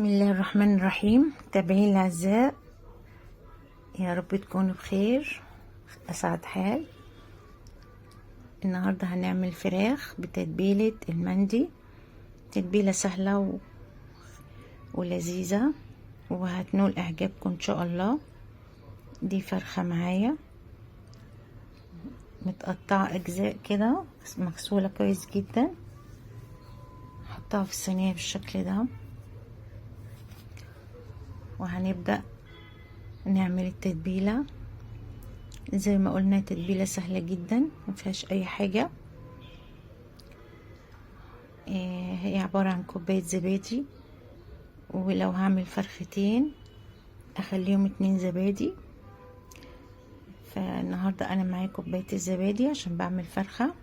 بسم الله الرحمن الرحيم. متابعين الاعزاء، يا رب تكونوا بخير اسعد حال. النهارده هنعمل فراخ بتتبيله المندي، تتبيله سهله ولذيذه وهتنول اعجابكم ان شاء الله. دي فرخه معايا متقطعه اجزاء كده، مغسوله كويس جدا. هحطها في الصينيه بالشكل ده، وهنبدأ نعمل التتبيلة. زي ما قلنا تتبيلة سهلة جدا مفيهاش اي حاجة. هي عبارة عن كوباية زبادي، ولو هعمل فرختين اخليهم 2 زبادي. فالنهاردة انا معايا كوباية الزبادي عشان بعمل فرخة،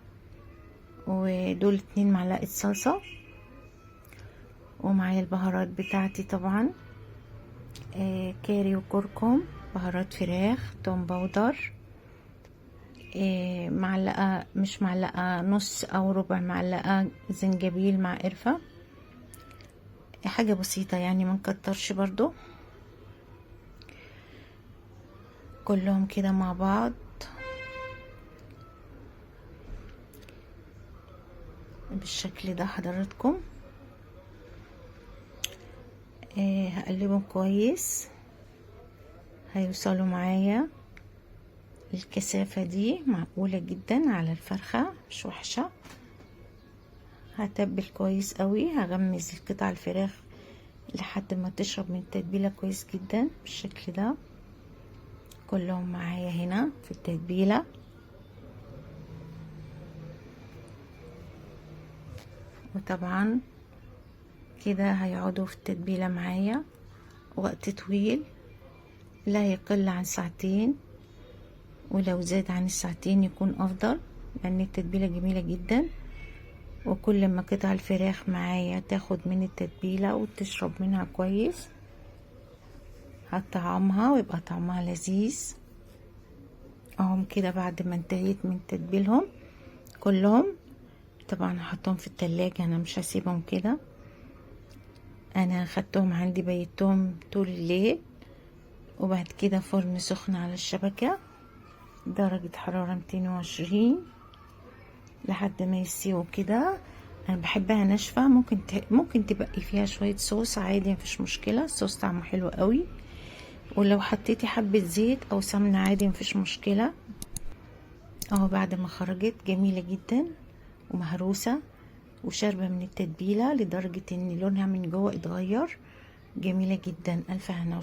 ودول 2 معلقة صلصة، ومعايا البهارات بتاعتي طبعا كاري وكركم، بهارات فراخ، توم باودر، معلقة مش معلقة، نص او ربع معلقة زنجبيل مع قرفة، حاجة بسيطة يعني منكترش برضو. كلهم كده مع بعض بالشكل ده حضراتكم. هقلبهم كويس، هيوصلوا معايا الكثافة دي معقولة جدا على الفرخة، مش وحشة. هتبل كويس قوي، هغمز القطع الفراخ لحد ما تشرب من التتبيلة كويس جدا بالشكل ده. كلهم معايا هنا في التتبيلة، وطبعا كده هيقعدوا في التتبيلة معايا وقت طويل، لا يقل عن 2 ساعة، ولو زاد عن 2 ساعة يكون افضل، لان التتبيلة جميلة جدا. وكل ما قطع الفراخ معايا تاخد من التتبيلة وتشرب منها كويس هتطعمها ويبقى طعمها لذيذ. اهم كده بعد ما انتهيت من تتبيلهم كلهم، طبعا هحطهم في التلاجة، انا مش هسيبهم كده. انا خدتهم عندي بيتهم طول الليل، وبعد كده فرن سخن على الشبكة درجة حرارة 220 لحد ما يستووا كده. انا بحبها ناشفة، ممكن تبقي فيها شوية صوص عادي مفيش مشكلة، الصوص طعمه حلو قوي. ولو حطيتي حبة زيت او سمنة عادي مفيش مشكلة. اهو بعد ما خرجت جميلة جدا ومهروسة وشاربة من التتبيلة لدرجة ان لونها من جوه اتغير، جميلة جدا. الف هنا